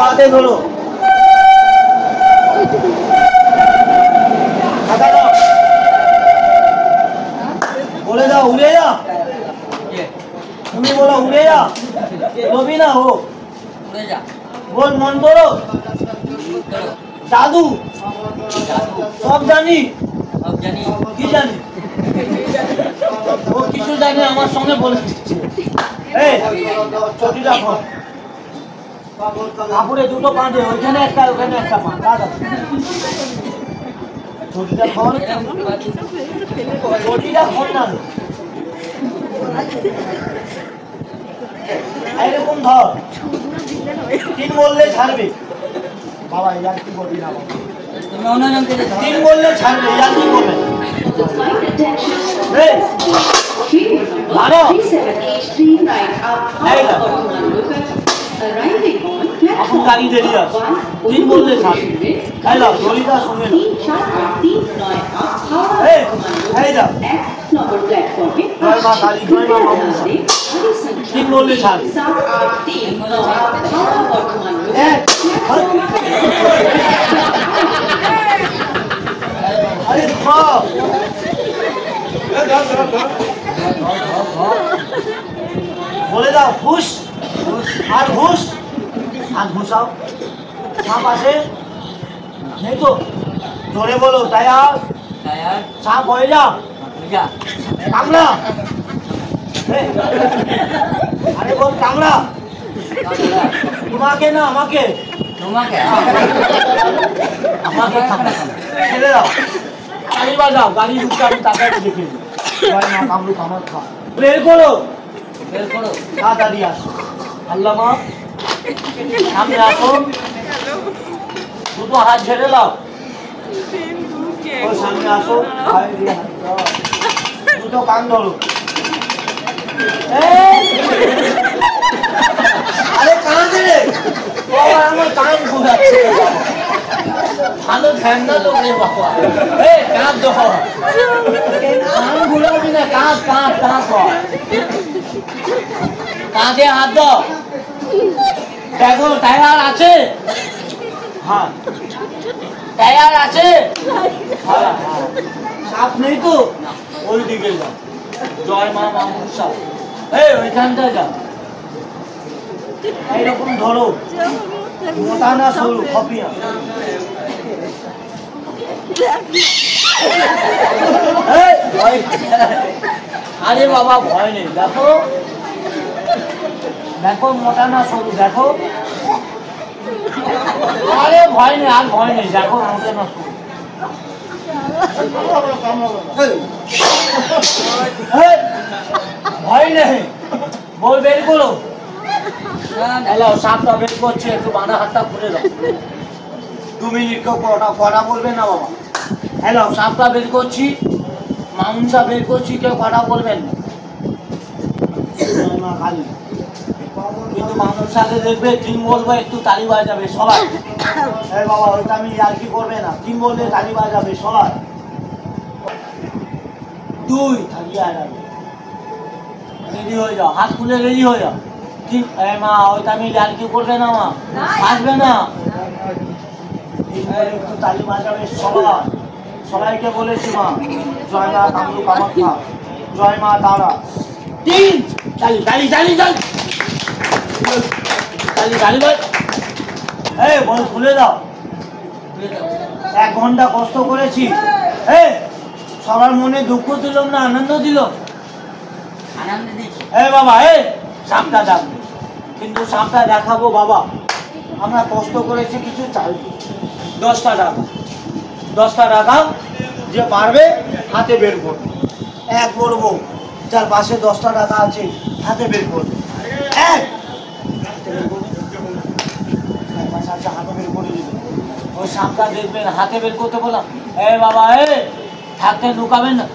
হাতে ধরো। বলে দাও উড়ে যা। তুমি বলো উড়ে যা। রবি না হো बोल मन करो जादू सब जानी की जानी वो किछु जाने আমার সঙ্গে বলে দিচ্ছে এই চটিটা ফোন কাপড়ে দুটো বাঁধে ওখানে একটা পা দাদা চটিটা ফোন না এরকম ধর তিন বললে ছাড়বে বাবা यार কি বলবি না তুমি অন্যজনকে তিন বললে ছাড়বে यार কি বলবে এই আরে আপনি গাড়ি দে দিয়া তিন বললে ছাড়বে হ্যালো গলিটা শুনে এই যা এক নম্বর প্ল্যাটফর্মে জয় মা কালী জয় মা মামুসা তিন বললে ছাড়বে 7 8 3 9 বর্তমান আরে বাপ বলে দাও ঘুষ আর ঘুষাও সাপ আছে নেই তো জোরে বলো টায়ার সাপ হয়ে যা কামড়া আরে বল কামড়া তোমাকে না আমাকে ছেড়ে দাও গাড়ি বাজাও গাড়ি ঢুকতে আমি তাকে দেখে কামড়ু কামড় খা বের করো তাড়াতাড়ি আসো আল্লাহ মা সামনে আসো দুটো হাত ছেড়ে দাও ওর সামনে আসো দুটো কান ধরো আরে কান দিলে আমার কান ঘুরাচ্ছে ভালো ঠান্ডা লোক রে বাবা কান তো কান ঘুরাবি না কাঁধে হাত দাও দেখো টায়ার আছে হ্যাঁ টায়ার আছে সাপ নেই তো ওই দিকে যাও জয় মা মামুসা ওইখানটা যাও এইরকম ধরো মোটা না সরু খপিয়া আরে বাবা ভয় নেই দেখো মোটা না সরু দেখো আরে ভয় নেই আর ভয় নেই দেখো মোটা না সরু ভয় নেই বল বের করো সাপটা বের করছি একটু বানা হাতটা খুলে দাও 2 মিনিট কটা বলবে না বাবা হ্যালো সাপটা বের করছি মাংসা বের করছি কেউ কটা বলবেন না খালি কিন্তু মাংসাকে দেখবে তিন বলবে একটু তালি বাজাবে সবাই বাবা ওইটা আমি আর কি করবে না তিন বললে তালি বাজাবে সবাই 2 তালি বাজাবে রেডি হয়ে যাও হাত খুলে রেডি হয়ে যাও মা ওইটা আমি আর কি করবে না মা আসবে না একটু তালি বাজাবে সবাইকে বলেছি মা জয় মা কামরু কামাখ্যা জয় মা তারা 3 তালি তালি তালি তালি তালি তালি বল খুলে দাও 1 ঘন্টা কষ্ট করেছি সবার মনে দুঃখ দিলাম না আনন্দ দিলাম বাবা সাপটা ডাকবে কিন্তু সাপটা দেখাবো বাবা আমরা কষ্ট করেছি কিছু চাই 10টা টাকা যে পারবে হাতে বের করবে এক করবো যার পাশে 10টা টাকা আছে হাতে বের করবে হাতে বের করে দিবে ওই সাপটা দেখবেন হাতে বের করতে বললাম বাবা থাকতে ঢুকাবেন না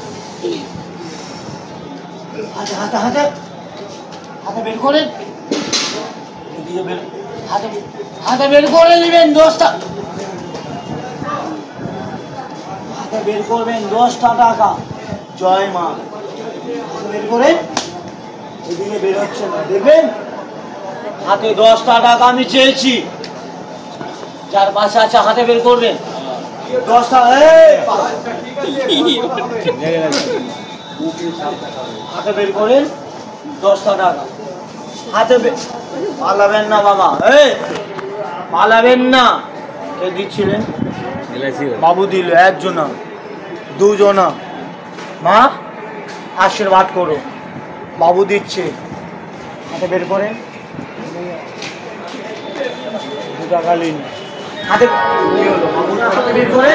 হাতে হাতে হাতে বের করে হাতে বের করে নেবেন 10টা হাতে বের করবেন 10টা টাকা জয় মা বের করে এদিকে বের হচ্ছে না দেখবেন হাতে 10টা টাকা আমি চেয়েছি যার পাশে আছে হাতে বের করবেন 10 টাকা। হাতে বের করেন 10 টাকা। হাতে পালাবেন না বাবা, পালাবেন না। কে দিচ্ছিলেন? বাবু দিল। একজনা, দুজনা। মা আশীর্বাদ করো। বাবু দিচ্ছে। হাতে বের করেন 2 টাকা নিন। হাতে বের করে